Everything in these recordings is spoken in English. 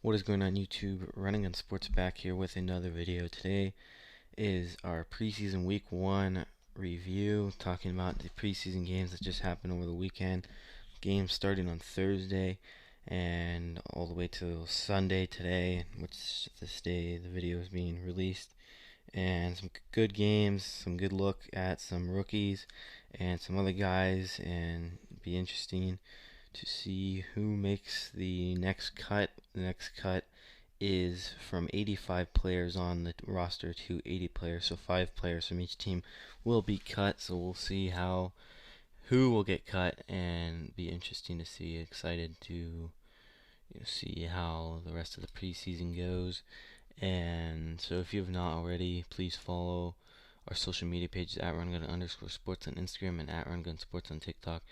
What is going on YouTube? Running on Sports back here with another video. Today is our preseason week 1 review, talking about the preseason games that just happened over the weekend. Games starting on Thursday and all the way till Sunday today, which is this day the video is being released. And some good games, some good look at some rookies and some other guys, and it'd be interesting to see who makes the next cut. The next cut is from 85 players on the roster to 80 players, so 5 players from each team will be cut. So we'll see who will get cut, and be interesting to see. Excited to see how the rest of the preseason goes. And so if you have not already, please follow our social media pages at @rungun_sports on Instagram and at @rungunsports on TikTok,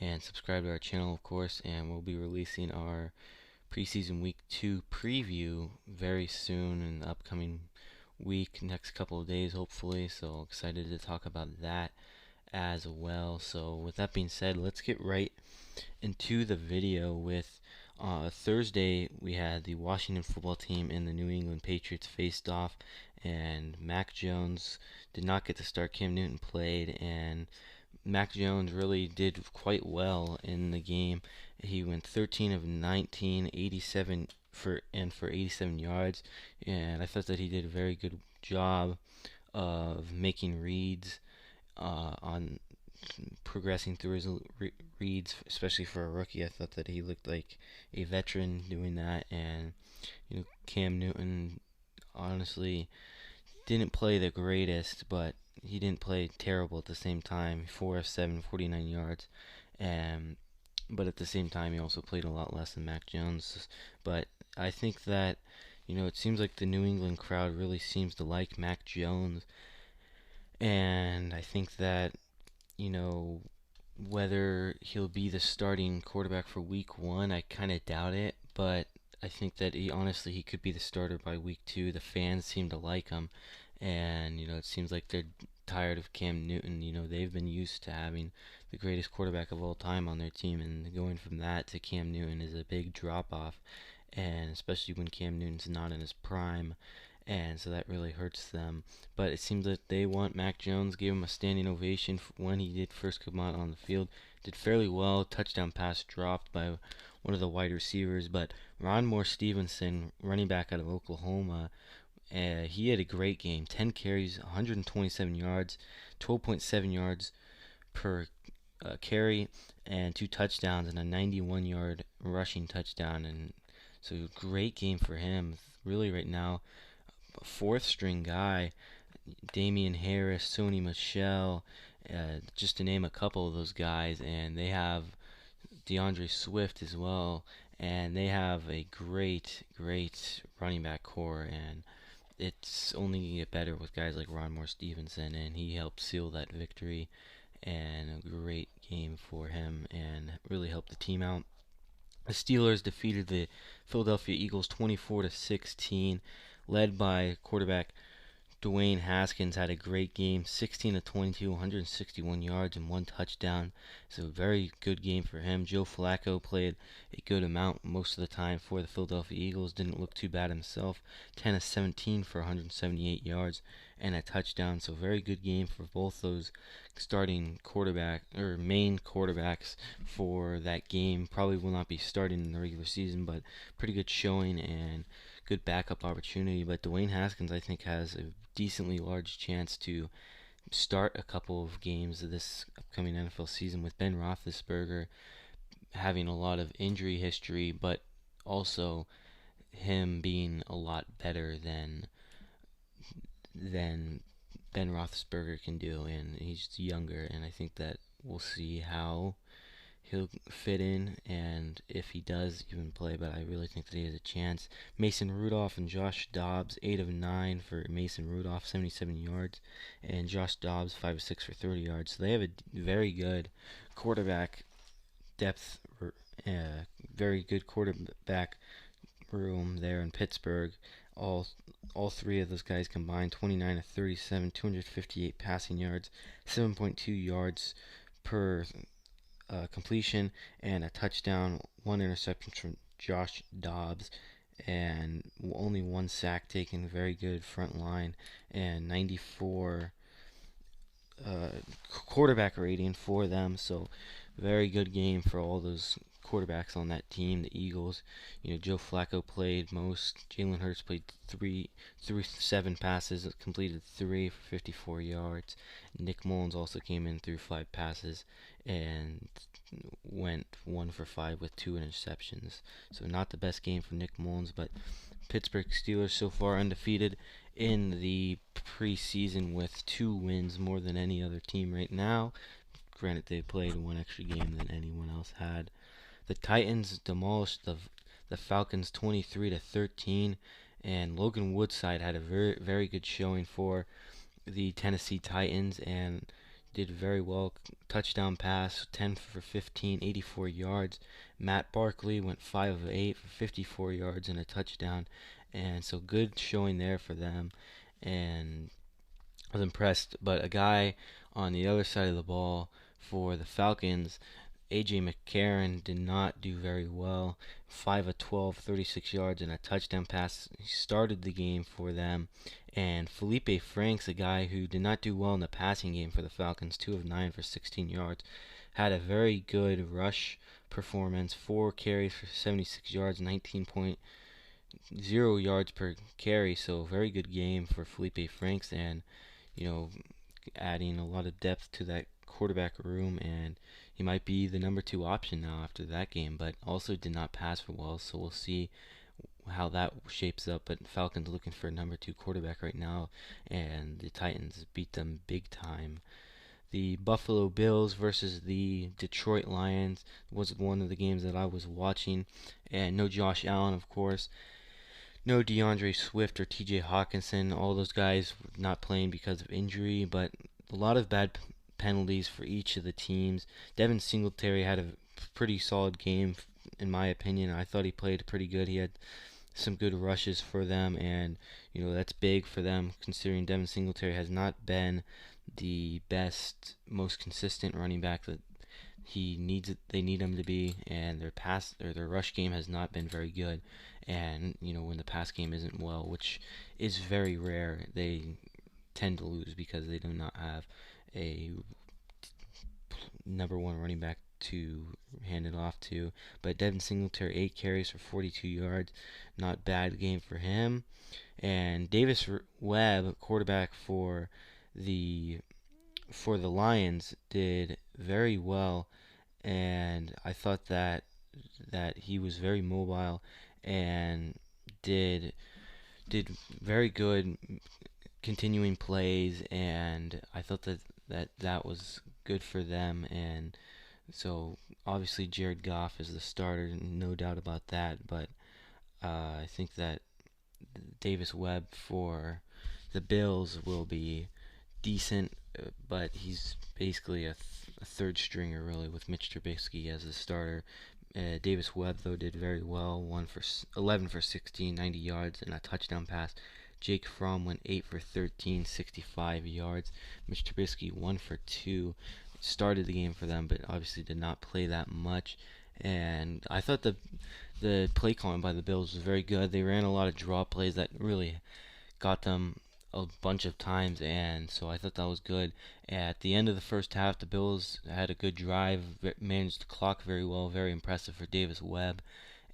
and subscribe to our channel, of course. And we'll be releasing our preseason week 2 preview very soon in the upcoming week, next couple of days hopefully. So excited to talk about that as well. So with that being said, let's get right into the video. With Thursday, we had the Washington football team and the New England Patriots faced off, and Mac Jones did not get to start. Cam Newton played, and Mac Jones really did quite well in the game. He went 13 of 19, 87 for 87 yards, and I thought that he did a very good job of making reads on progressing through his reads, especially for a rookie. I thought that he looked like a veteran doing that. And Cam Newton honestly didn't play the greatest, but he didn't play terrible at the same time. 4 of 7, 49 yards, and but at the same time he also played a lot less than Mac Jones. But I think that it seems like the New England crowd really seems to like Mac Jones, and I think that whether he'll be the starting quarterback for week 1, I kind of doubt it, but I think that he could be the starter by week 2. The fans seem to like him, and it seems like they're tired of Cam Newton. They've been used to having the greatest quarterback of all time on their team, and going from that to Cam Newton is a big drop off, and especially when Cam Newton's not in his prime, and so that really hurts them. But it seems that they want Mac Jones. Gave him a standing ovation when he did first come out on the field. Did fairly well. Touchdown pass dropped by one of the wide receivers, but Ron Stevenson, running back out of Oklahoma, he had a great game. 10 carries, 127 yards, 12.7 yards per carry, and 2 touchdowns and a 91-yard rushing touchdown. And so great game for him. Really, right now, a 4th-string guy. Damian Harris, Sony Michel, just to name a couple of those guys, and they have DeAndre Swift as well, and they have a great running back core, and it's only going to get better with guys like Ron Stevenson, and he helped seal that victory, and a great game for him, and really helped the team out. The Steelers defeated the Philadelphia Eagles 24-16, led by quarterback Dwayne Haskins. Had a great game, 16 of 22, 161 yards and 1 touchdown. So a very good game for him. Joe Flacco played a good amount most of the time for the Philadelphia Eagles. Didn't look too bad himself. 10 of 17 for 178 yards and a touchdown. So very good game for both those starting main quarterbacks for that game. Probably will not be starting in the regular season, but pretty good showing and good backup opportunity. But Dwayne Haskins, I think, has a decently large chance to start a couple of games of this upcoming NFL season, with Ben Roethlisberger having a lot of injury history, but also him being a lot better than Ben Roethlisberger can do, and he's younger, and I think that we'll see how he'll fit in, and if he does even play, but I really think that he has a chance. Mason Rudolph and Josh Dobbs, 8 of 9 for Mason Rudolph, 77 yards, and Josh Dobbs, 5 of 6 for 30 yards. So they have a very good quarterback depth, very good quarterback room there in Pittsburgh. All 3 of those guys combined, 29 of 37, 258 passing yards, 7.2 yards per completion, and a touchdown, 1 interception from Josh Dobbs. and only one sack taken. Very good front line, and 94 uh, quarterback rating for them. So very good game for all those quarterbacks on that team. The Eagles, Joe Flacco played most. Jalen Hurts played through 7 passes, completed 3 for 54 yards. Nick Mullins also came in through 5 passes and went 1 for 5 with 2 interceptions. So not the best game for Nick Mullins, but Pittsburgh Steelers so far undefeated in the preseason with 2 wins, more than any other team right now. Granted, they played one extra game than anyone else had. The Titans demolished the Falcons 23-13, and Logan Woodside had a very good showing for the Tennessee Titans and did very well. Touchdown pass, 10 for 15, 84 yards. Matt Barkley went 5 of 8 for 54 yards and a touchdown. And so good showing there for them. And I was impressed. But a guy on the other side of the ball for the Falcons, A.J. McCarron, did not do very well. 5 of 12, 36 yards, and a touchdown pass. He started the game for them. And Felipe Franks, a guy who did not do well in the passing game for the Falcons, 2 of 9 for 16 yards, had a very good rush performance. 4 carries for 76 yards, 19.0 yards per carry. So very good game for Felipe Franks, and you know, adding a lot of depth to that quarterback room, and he might be the number 2 option now after that game, but also did not pass for well, so we'll see how that shapes up. But Falcons looking for a number 2 quarterback right now, and the Titans beat them big time. The Buffalo Bills versus the Detroit Lions was one of the games that I was watching, and no Josh Allen, of course. No DeAndre Swift or TJ Hawkinson, all those guys not playing because of injury, but a lot of bad penalties for each of the teams. Devin Singletary had a pretty solid game, in my opinion. I thought he played pretty good. He had some good rushes for them, and that's big for them considering Devin Singletary has not been the best, most consistent running back that they need him to be, and their rush game has not been very good. And when the pass game isn't well, which is very rare, they tend to lose because they do not have a number 1 running back to hand it off to. But Devin Singletary, 8 carries for 42 yards, not bad game for him. And Davis Webb, quarterback for the Lions, did very well, and I thought that he was very mobile and did very good continuing plays, and I thought that was good for them. And so obviously Jared Goff is the starter, no doubt about that, but I think that Davis Webb for the Bills will be decent, but he's basically a third stringer really with Mitch Trubisky as the starter. Davis Webb though did very well, 11 for 16, 90 yards and a touchdown pass. Jake Fromm went 8 for 13, 65 yards. Mitch Trubisky 1 for 2. Started the game for them, but obviously did not play that much. And I thought the play calling by the Bills was very good. They ran a lot of draw plays that really got them a bunch of times, and so I thought that was good. At the end of the first half, the Bills had a good drive, managed the clock very well, very impressive for Davis Webb.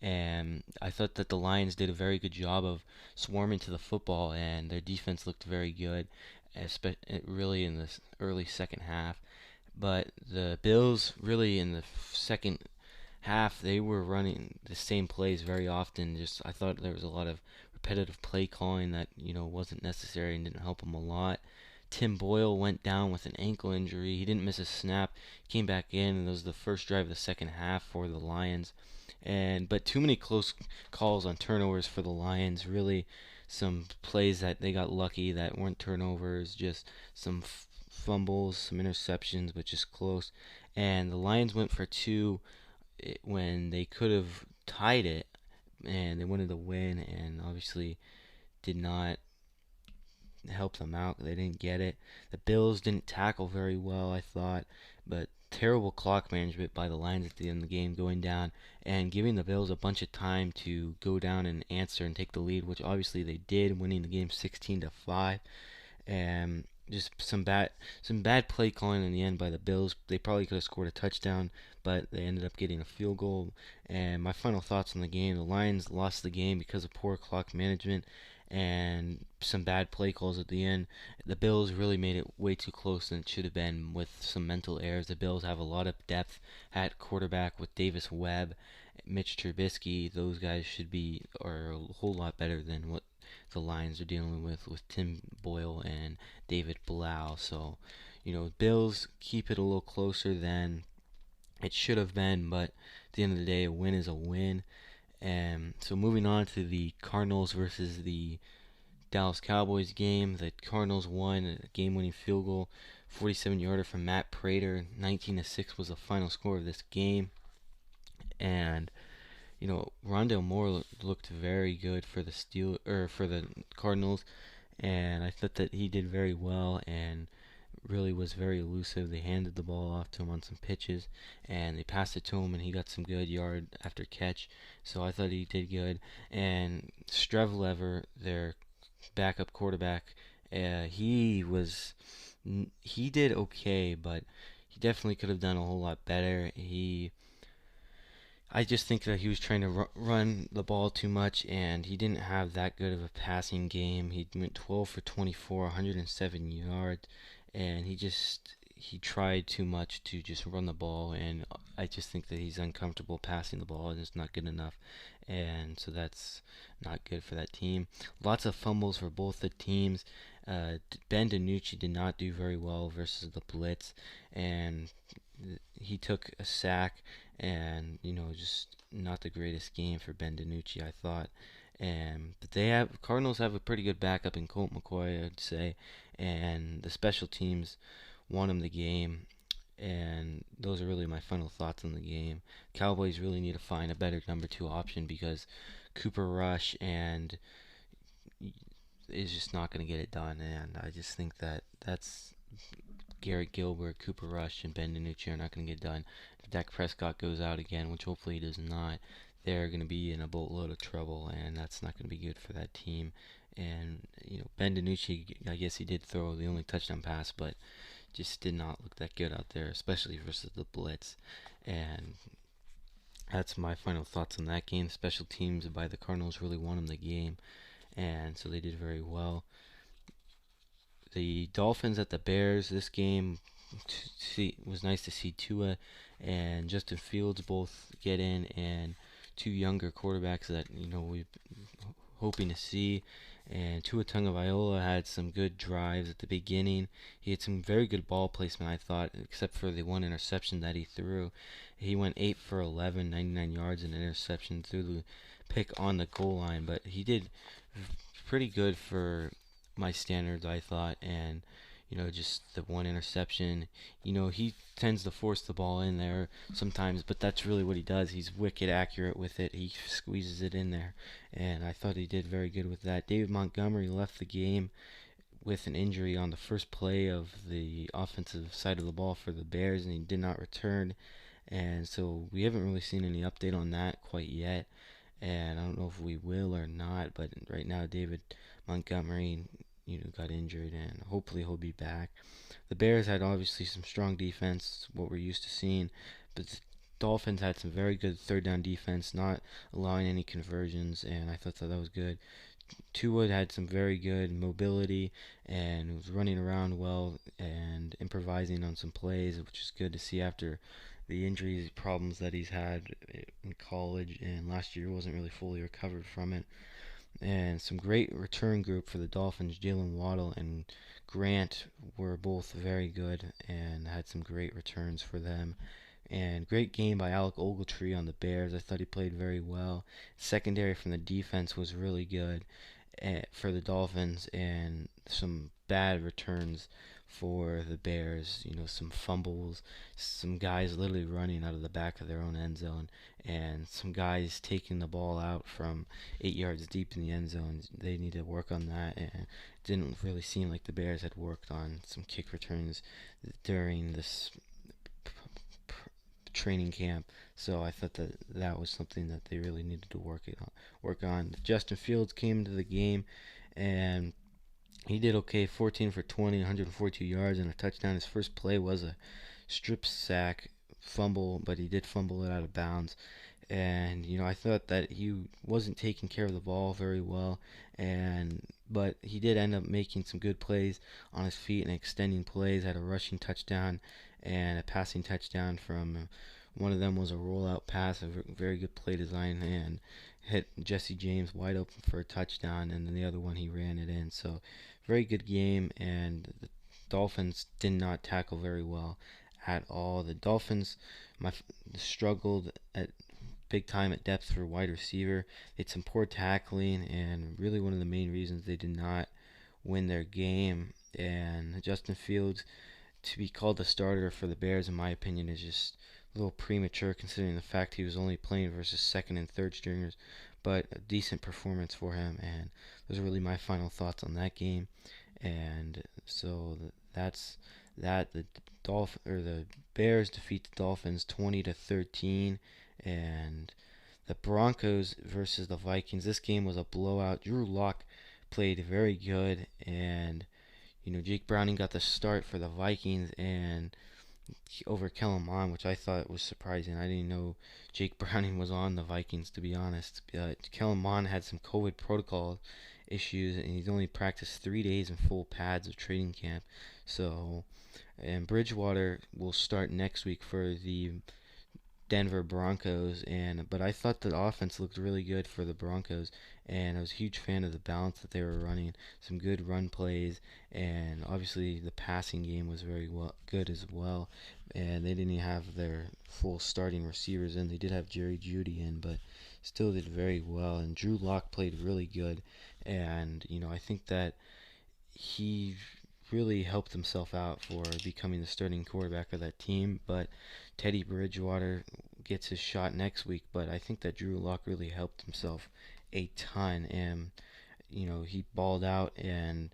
And I thought that the Lions did a very good job of swarming to the football, and their defense looked very good, really in the early second half. But the Bills, really in the second half, they were running the same plays very often. I thought there was a lot of repetitive play calling that wasn't necessary and didn't help them a lot. Tim Boyle went down with an ankle injury. He didn't miss a snap. Came back in, and it was the first drive of the second half for the Lions. But too many close calls on turnovers for the Lions. Really, some plays that they got lucky that weren't turnovers. Just some fumbles, some interceptions, but just close. And the Lions went for 2 when they could have tied it, and they wanted to win, and obviously did not help them out. They didn't get it. The Bills didn't tackle very well, I thought, but terrible clock management by the Lions at the end of the game, going down and giving the Bills a bunch of time to go down and answer and take the lead, which obviously they did, winning the game 16-5. And just some bad play calling in the end by the Bills. They probably could have scored a touchdown, but they ended up getting a field goal. And my final thoughts on the game: the Lions lost the game because of poor clock management and some bad play calls at the end. The Bills really made it way too close than it should have been with some mental errors. The Bills have a lot of depth at quarterback with Davis Webb, Mitch Trubisky. Those guys should be are a whole lot better than what the Lions are dealing with Tim Boyle and David Blau. So, Bills keep it a little closer than it should have been, but at the end of the day, a win is a win. And so moving on to the Cardinals versus the Dallas Cowboys game, the Cardinals won a game-winning field goal, 47-yarder from Matt Prater. 19-6 was the final score of this game, and Rondale Moore looked very good for for the Cardinals, and I thought that he did very well and really was very elusive. They handed the ball off to him on some pitches, and they passed it to him, and he got some good yard after catch. So I thought he did good. And Strevlever, their backup quarterback, he did okay, but he definitely could have done a whole lot better. I just think that he was trying to run the ball too much, and he didn't have that good of a passing game. He went 12 for 24, 107 yards, and he tried too much to just run the ball, and I just think that he's uncomfortable passing the ball, and it's not good enough, and so that's not good for that team. Lots of fumbles for both the teams. Ben DiNucci did not do very well versus the blitz, and he took a sack, and just not the greatest game for Ben DiNucci, I thought. But Cardinals have a pretty good backup in Colt McCoy, I'd say, and the special teams won him the game. And those are really my final thoughts on the game. Cowboys really need to find a better number two option because Cooper Rush and is just not going to get it done. And I just think that's Garrett Gilbert, Cooper Rush, and Ben DiNucci are not going to get done. If Dak Prescott goes out again, which hopefully he does not, they're going to be in a boatload of trouble, and that's not going to be good for that team. And Ben DiNucci, I guess he did throw the only touchdown pass, but just did not look that good out there, especially versus the blitz. And that's my final thoughts on that game. Special teams by the Cardinals really won them the game, and so they did very well. The Dolphins at the Bears. This game was nice to see Tua and Justin Fields both get in, and two younger quarterbacks that we've been hoping to see. And Tua Tagovailoa had some good drives at the beginning. He had some very good ball placement, I thought, except for the one interception that he threw. He went 8 for 11, 99 yards, and an interception, threw the pick on the goal line. But he did pretty good for my standards, I thought. And just the one interception. He tends to force the ball in there sometimes, but that's really what he does. He's wicked accurate with it. He squeezes it in there, and I thought he did very good with that. David Montgomery left the game with an injury on the first play of the offensive side of the ball for the Bears, and he did not return. And so we haven't really seen any update on that quite yet, and I don't know if we will or not. But right now, David Montgomery got injured, and hopefully he'll be back. The Bears had obviously some strong defense, what we're used to seeing, but the Dolphins had some very good third down defense, not allowing any conversions, and I thought that was good. Tua had some very good mobility and was running around well and improvising on some plays, which is good to see after the injuries problems that he's had in college, and last year wasn't really fully recovered from it. And some great return group for the Dolphins. Jalen Waddle and Grant were both very good and had some great returns for them. And great game by Alec Ogletree on the Bears. I thought he played very well. Secondary from the defense was really good for the Dolphins, and some bad returns for the Bears. Some fumbles, some guys literally running out of the back of their own end zone, and some guys taking the ball out from 8 yards deep in the end zone. They need to work on that, and it didn't really seem like the Bears had worked on some kick returns during this training camp. So I thought that that was something that they really needed to work on. Justin Fields came into the game and he did okay, 14 for 20, 142 yards and a touchdown. His first play was a strip sack fumble, but he did fumble it out of bounds. And I thought that he wasn't taking care of the ball very well, and but he did end up making some good plays on his feet and extending plays. Had a rushing touchdown and a passing touchdown from one of them was a rollout pass, a very good play design, and hit Jesse James wide open for a touchdown, and then the other one he ran it in. So very good game, and the Dolphins did not tackle very well at all. The Dolphins struggled at big time at depth for wide receiver. It's some poor tackling, and really one of the main reasons they did not win their game. And Justin Fields to be called the starter for the Bears, in my opinion, is just a little premature considering the fact he was only playing versus second and third stringers. But a decent performance for him, and those are really my final thoughts on that game. And so that's that. The Bears defeat the Dolphins 20-13, and the Broncos versus the Vikings. This game was a blowout. Drew Lock played very good, and Jake Browning got the start for the Vikings and over Kellen Mond, which I thought was surprising. I didn't know Jake Browning was on the Vikings, to be honest. Kellen Mond had some COVID protocol issues, and he's only practiced 3 days in full pads of training camp. So, and Bridgewater will start next week for the Denver Broncos, but I thought the offense looked really good for the Broncos, and I was a huge fan of the balance that they were running. Some good run plays, and obviously the passing game was very good as well. And they didn't have their full starting receivers in. They did have Jerry Jeudy in, but still did very well. And Drew Lock played really good, and I think that he really helped himself out for becoming the starting quarterback of that team. But Teddy Bridgewater gets his shot next week. But I think that Drew Lock really helped himself a ton, and he balled out, and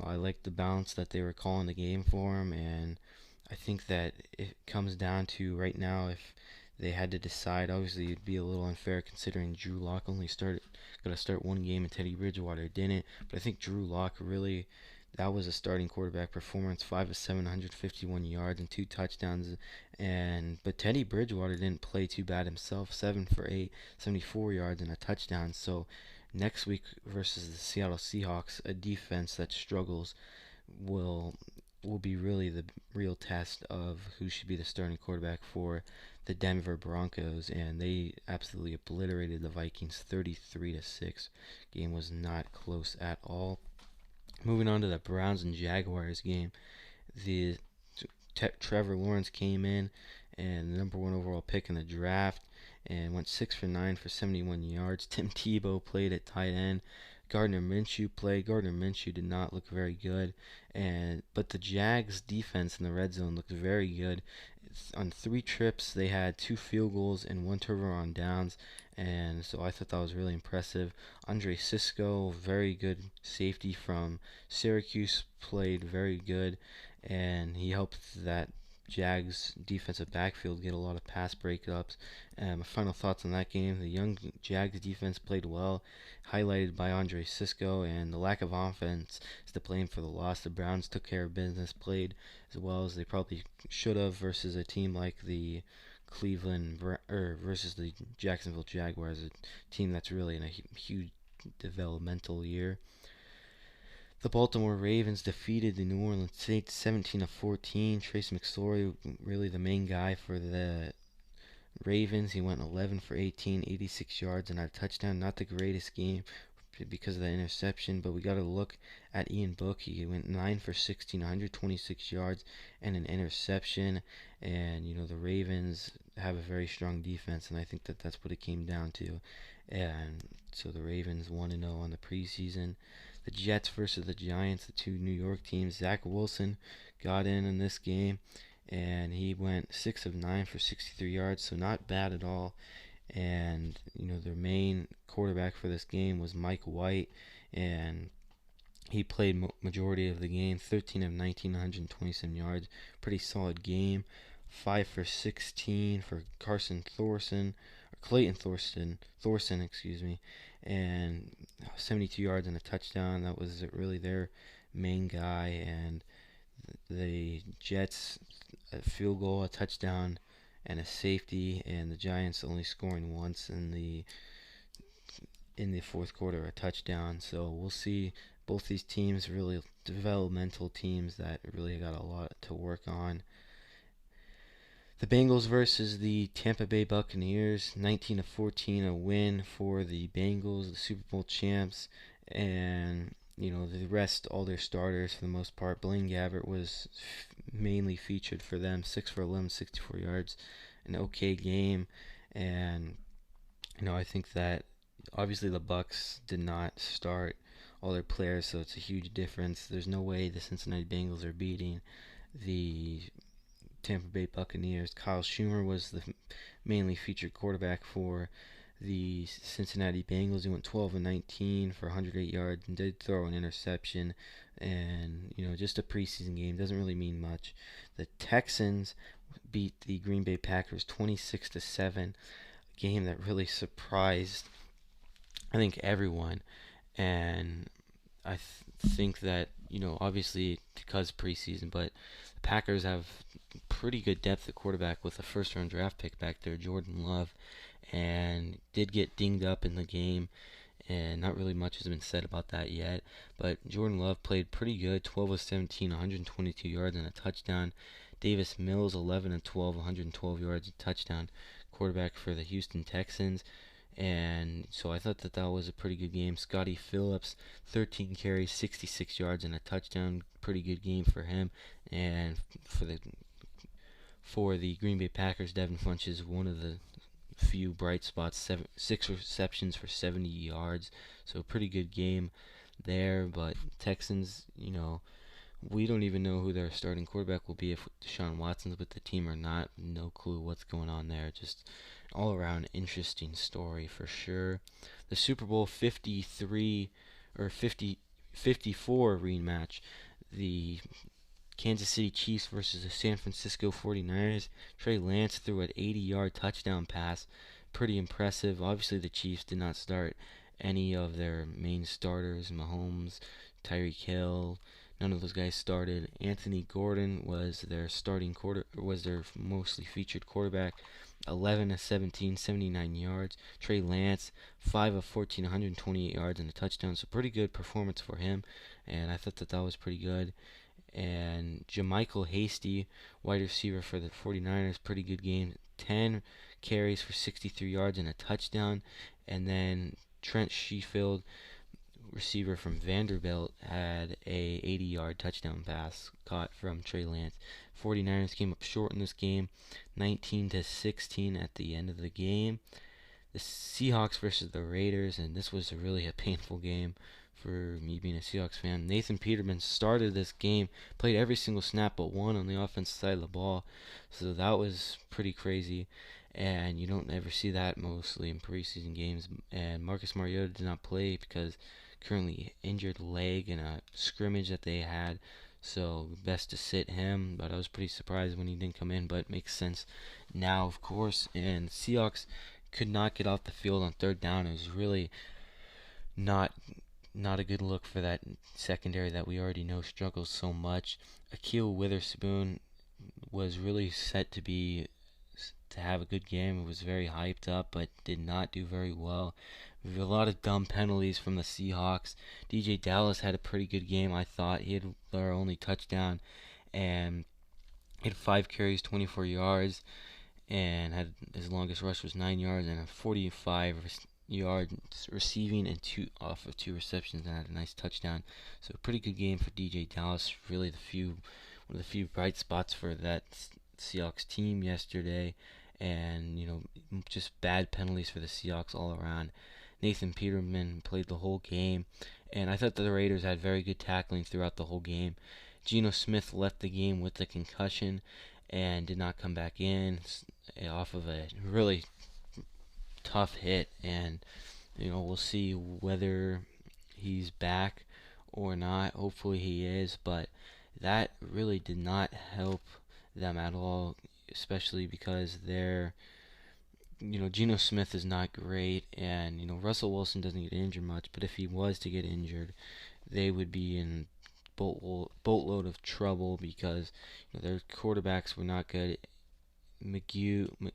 I liked the balance that they were calling the game for him. And I think that it comes down to right now, if they had to decide, obviously it'd be a little unfair considering Drew Lock only got to start one game and Teddy Bridgewater didn't. But I think Drew Lock really, that was a starting quarterback performance. 5 of 7, 151 yards and 2 touchdowns. But Teddy Bridgewater didn't play too bad himself. 7 for 8, 74 yards and a touchdown. So next week versus the Seattle Seahawks, a defense that struggles, will be really the real test of who should be the starting quarterback for the Denver Broncos. And they absolutely obliterated the Vikings 33-6. Game was not close at all. Moving on to the Browns and Jaguars game, the Trevor Lawrence came in and the number 1 overall pick in the draft and went 6 for 9 for 71 yards. Tim Tebow played at tight end. Gardner Minshew played. Gardner Minshew did not look very good, but the Jags defense in the red zone looked very good. On 3 trips, they had 2 field goals and 1 turnover on downs, and so I thought that was really impressive. Andre Cisco, very good safety from Syracuse, played very good, and he helped that Jags defensive backfield get a lot of pass breakups. My final thoughts on that game: the young Jags defense played well, highlighted by Andre Cisco, and the lack of offense is to blame for the loss. The Browns took care of business, played as well as they probably should have versus a team like the versus the Jacksonville Jaguars, a team that's really in a huge developmental year. The Baltimore Ravens defeated the New Orleans Saints 17-14. Trace McSorley, really the main guy for the Ravens. He went 11 for 18, 86 yards and a touchdown. Not the greatest game because of the interception, but we got to look at Ian Book. He went 9 for 16, 126 yards and an interception. And the Ravens have a very strong defense, and I think that that's what it came down to. And so the Ravens 1-0 on the preseason. The Jets versus the Giants, the 2 New York teams. Zach Wilson got in this game, and he went 6 of 9 for 63 yards, so not bad at all. And their main quarterback for this game was Mike White, and he played majority of the game. 13 of 19, 127 yards, pretty solid game 5 for 16 for Clayton Thorson, excuse me, and 72 yards and a touchdown. That was really their main guy. And the Jets, a field goal, a touchdown, and a safety, and the Giants only scoring once in the fourth quarter, a touchdown. So we'll see. Both these teams really developmental teams that really got a lot to work on. The Bengals versus the Tampa Bay Buccaneers, 19-14, a win for the Bengals, the Super Bowl champs, and the rest, all their starters for the most part. Blaine Gabbert was mainly featured for them, 6 for 11, 64 yards, an okay game, and I think that obviously the Bucs did not start all their players, so it's a huge difference. There's no way the Cincinnati Bengals are beating the Tampa Bay Buccaneers. Kyle Schumer was the mainly featured quarterback for the Cincinnati Bengals. He went 12 and 19 for 108 yards and did throw an interception. And just a preseason game doesn't really mean much. The Texans beat the Green Bay Packers 26-7. A game that really surprised, I think, everyone. And I think that obviously because preseason, but the Packers have pretty good depth at quarterback with a first-round draft pick back there, Jordan Love, and did get dinged up in the game, and not really much has been said about that yet. But Jordan Love played pretty good, 12 of 17, 122 yards and a touchdown. Davis Mills, 11 of 12, 112 yards and touchdown, quarterback for the Houston Texans. And so I thought that was a pretty good game. Scotty Phillips, 13 carries, 66 yards and a touchdown. Pretty good game for him. And for the Green Bay Packers, Devin Funchess, one of the few bright spots, 6 receptions for 70 yards. So a pretty good game there. But Texans, we don't even know who their starting quarterback will be, if Deshaun Watson's with the team or not. No clue what's going on there. Just all around interesting story for sure. The Super Bowl 53 or 54 rematch. The Kansas City Chiefs versus the San Francisco 49ers. Trey Lance threw an 80-yard touchdown pass. Pretty impressive. Obviously the Chiefs did not start any of their main starters. Mahomes, Tyreek Hill, none of those guys started. Anthony Gordon was their mostly featured quarterback. 11 of 17, 79 yards. Trey Lance, 5 of 14, 128 yards and a touchdown. So pretty good performance for him, and I thought that was pretty good. And JaMycal Hasty, wide receiver for the 49ers, pretty good game. 10 carries for 63 yards and a touchdown. And then Trent Sheffield, receiver from Vanderbilt, had a 80-yard touchdown pass caught from Trey Lance. 49ers came up short in this game, 19-16 at the end of the game. The Seahawks versus the Raiders, and this was really a painful game for me being a Seahawks fan. Nathan Peterman started this game, played every single snap but one on the offensive side of the ball, so that was pretty crazy. And you don't ever see that mostly in preseason games. And Marcus Mariota did not play because currently injured leg in a scrimmage that they had, so best to sit him. But I was pretty surprised when he didn't come in, but it makes sense now, of course. And Seahawks could not get off the field on third down. It was really not a good look for that secondary that we already know struggles so much. Akil Witherspoon was really set to have a good game. It was very hyped up, but did not do very well. A lot of dumb penalties from the Seahawks. DJ Dallas had a pretty good game, I thought. He had their only touchdown, and he had 5 carries, 24 yards, and had his longest rush was 9 yards and a 45-yard receiving and 2 off of 2 receptions, and had a nice touchdown. So a pretty good game for DJ Dallas. Really one of the few bright spots for that Seahawks team yesterday. And just bad penalties for the Seahawks all around. Nathan Peterman played the whole game, and I thought that the Raiders had very good tackling throughout the whole game. Geno Smith left the game with a concussion and did not come back in off of a really tough hit, and we'll see whether he's back or not. Hopefully he is, but that really did not help them at all. especially because Geno Smith is not great, and Russell Wilson doesn't get injured much. But if he was to get injured, they would be in boatload of trouble because their quarterbacks were not good.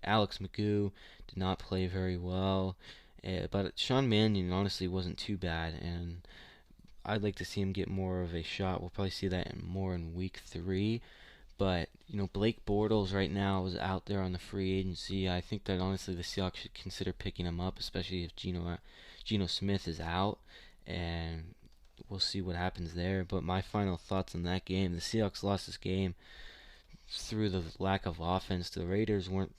Alex McGough did not play very well, but Sean Mannion honestly wasn't too bad, and I'd like to see him get more of a shot. We'll probably see that more in week 3. But Blake Bortles right now is out there on the free agency. I think that honestly the Seahawks should consider picking him up, especially if Geno Smith is out, and we'll see what happens there. But my final thoughts on that game: the Seahawks lost this game through the lack of offense. The Raiders weren't,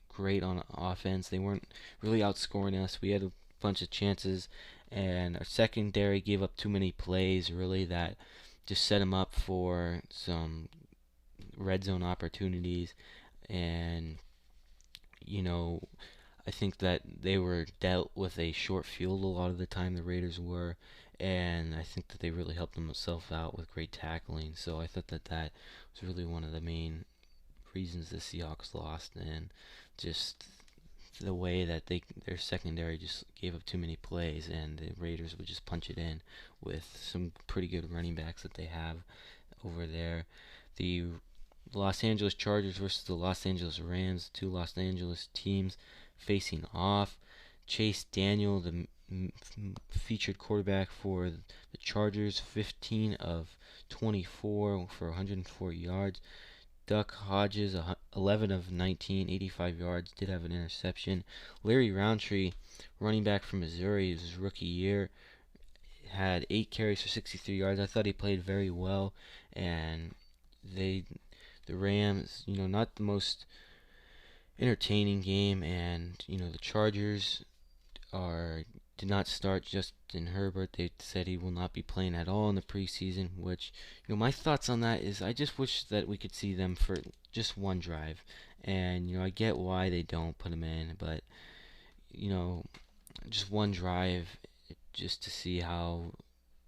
great on offense. They weren't really outscoring us. We had a bunch of chances, and our secondary gave up too many plays, really, that just set them up for some red zone opportunities. And, I think that they were dealt with a short field a lot of the time, the Raiders were, and I think that they really helped themselves out with great tackling. So I thought that was really one of the main reasons the Seahawks lost, and just the way that their secondary just gave up too many plays, and the Raiders would just punch it in with some pretty good running backs that they have over there. The Los Angeles Chargers versus the Los Angeles Rams, two Los Angeles teams facing off. Chase Daniel, the featured quarterback for the Chargers, 15 of 24 for 104 yards. Duck Hodges, 11 of 19, 85 yards, did have an interception. Larry Roundtree, running back from Missouri, his rookie year, had 8 carries for 63 yards. I thought he played very well, and the Rams, not the most entertaining game, and the Chargers did not start Justin Herbert. They said he will not be playing at all in the preseason, which, my thoughts on that is I just wish that we could see them for just one drive. And, I get why they don't put him in, but, just one drive just to see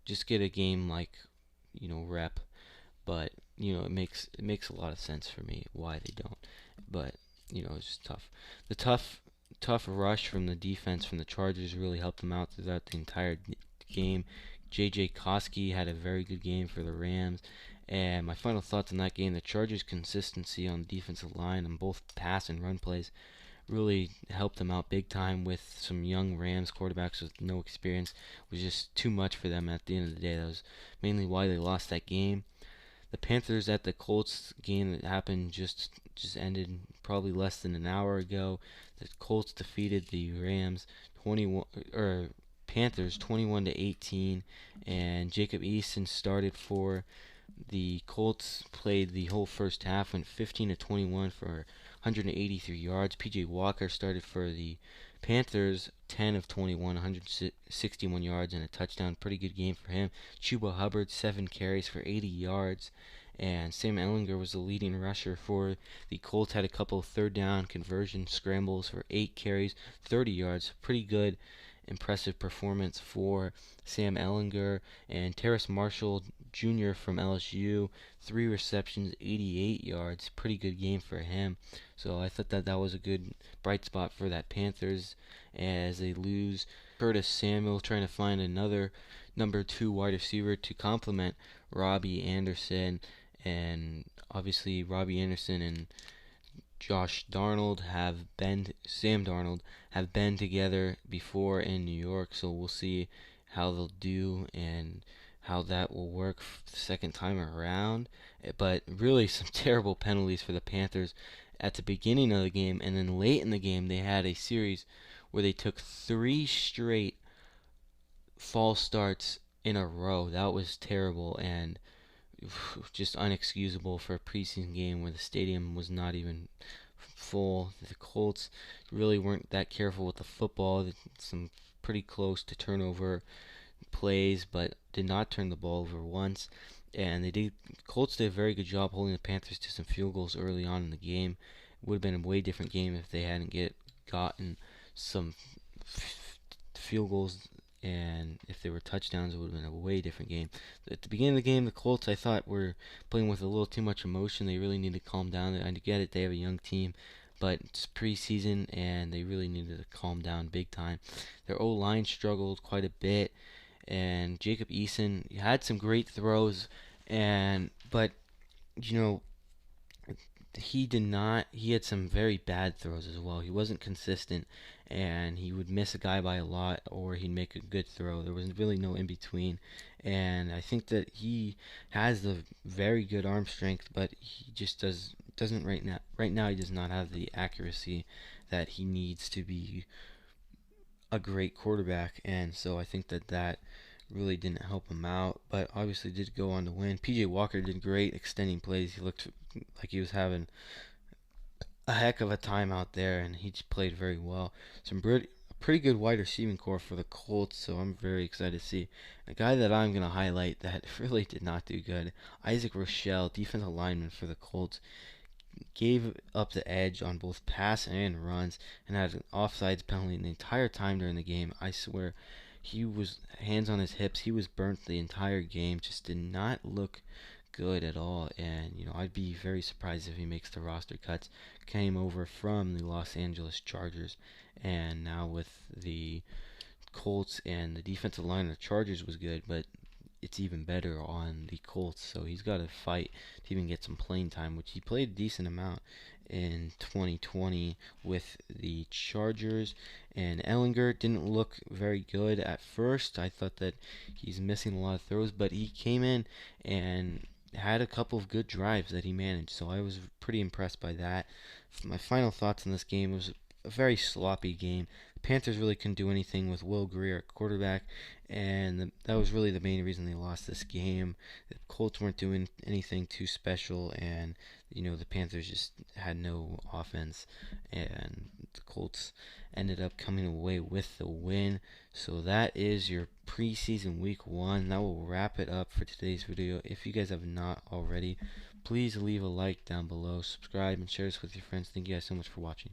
just get a game like, rep. But, it makes a lot of sense for me why they don't. But, it's just tough. The tough rush from the defense from the Chargers really helped them out throughout the entire game. J.J. Koski had a very good game for the Rams. And my final thoughts on that game: the Chargers' consistency on the defensive line on both pass and run plays really helped them out big time. With some young Rams quarterbacks with no experience, it was just too much for them at the end of the day. That was mainly why they lost that game. The Panthers at the Colts game that happened just ended probably less than an hour ago. The Colts defeated the Rams Panthers 21-18, and Jacob Eason started for the Colts. Played the whole first half, went 15-21 for 183 yards. PJ Walker started for the Panthers, 10 of 21, 161 yards and a touchdown. Pretty good game for him. Chuba Hubbard, 7 carries for 80 yards. And Sam Ehlinger was the leading rusher for the Colts. Had a couple of third down conversion scrambles for 8 carries, 30 yards. Pretty good, impressive performance for Sam Ehlinger. And Terrace Marshall Jr. from LSU, 3 receptions, 88 yards. Pretty good game for him. So I thought that was a good bright spot for that Panthers as they lose Curtis Samuel, trying to find another number 2 wide receiver to complement Robbie Anderson. And obviously Robbie Anderson and Sam Darnold have been together before in New York, so we'll see how they'll do and how that will work the second time around. But really some terrible penalties for the Panthers at the beginning of the game, and then late in the game they had a series where they took 3 straight false starts in a row. That was terrible and just unexcusable for a preseason game where the stadium was not even full. The Colts really weren't that careful with the football. Some pretty close to turnover plays, but did not turn the ball over once. And Colts did a very good job holding the Panthers to some field goals early on in the game. It would have been a way different game if they hadn't gotten some field goals and if they were touchdowns, it would have been a way different game. At the beginning of the game, the Colts, I thought, were playing with a little too much emotion. They really need to calm down. I get it, they have a young team, but it's preseason, and they really needed to calm down big time. Their O-line struggled quite a bit, and Jacob Eason had some great throws, but you know, he did not. He had some very bad throws as well. He wasn't consistent, and he would miss a guy by a lot, or he'd make a good throw. There was really no in between, and I think that he has the very good arm strength, but he just doesn't right now. Right now, he does not have the accuracy that he needs to be a great quarterback, and so I think that really didn't help him out, but obviously did go on to win. PJ Walker did great extending plays. He looked like he was having a heck of a time out there, and he just played very well. Pretty good wide receiving core for the Colts, so I'm very excited to see. A guy that I'm going to highlight that really did not do good, Isaac Rochelle, defensive lineman for the Colts, gave up the edge on both pass and runs and had an offsides penalty the entire time during the game. I swear, he was hands on his hips. He was burnt the entire game. Just did not look good at all. And I'd be very surprised if he makes the roster cuts. Came over from the Los Angeles Chargers, and now with the Colts, and the defensive line of the Chargers was good, but it's even better on the Colts. So he's got to fight to even get some playing time, which he played a decent amount in 2020 with the Chargers. And Ellinger didn't look very good at first. I thought that he's missing a lot of throws, but he came in and had a couple of good drives that he managed. So I was pretty impressed by that. My final thoughts on this game was a very sloppy game. The Panthers really couldn't do anything with Will Greer at quarterback, and that was really the main reason they lost this game. The Colts weren't doing anything too special, and the Panthers just had no offense, and the Colts ended up coming away with the win. So that is your preseason week 1. That will wrap it up for today's video. If you guys have not already, please leave a like down below, subscribe, and share this with your friends. Thank you guys so much for watching.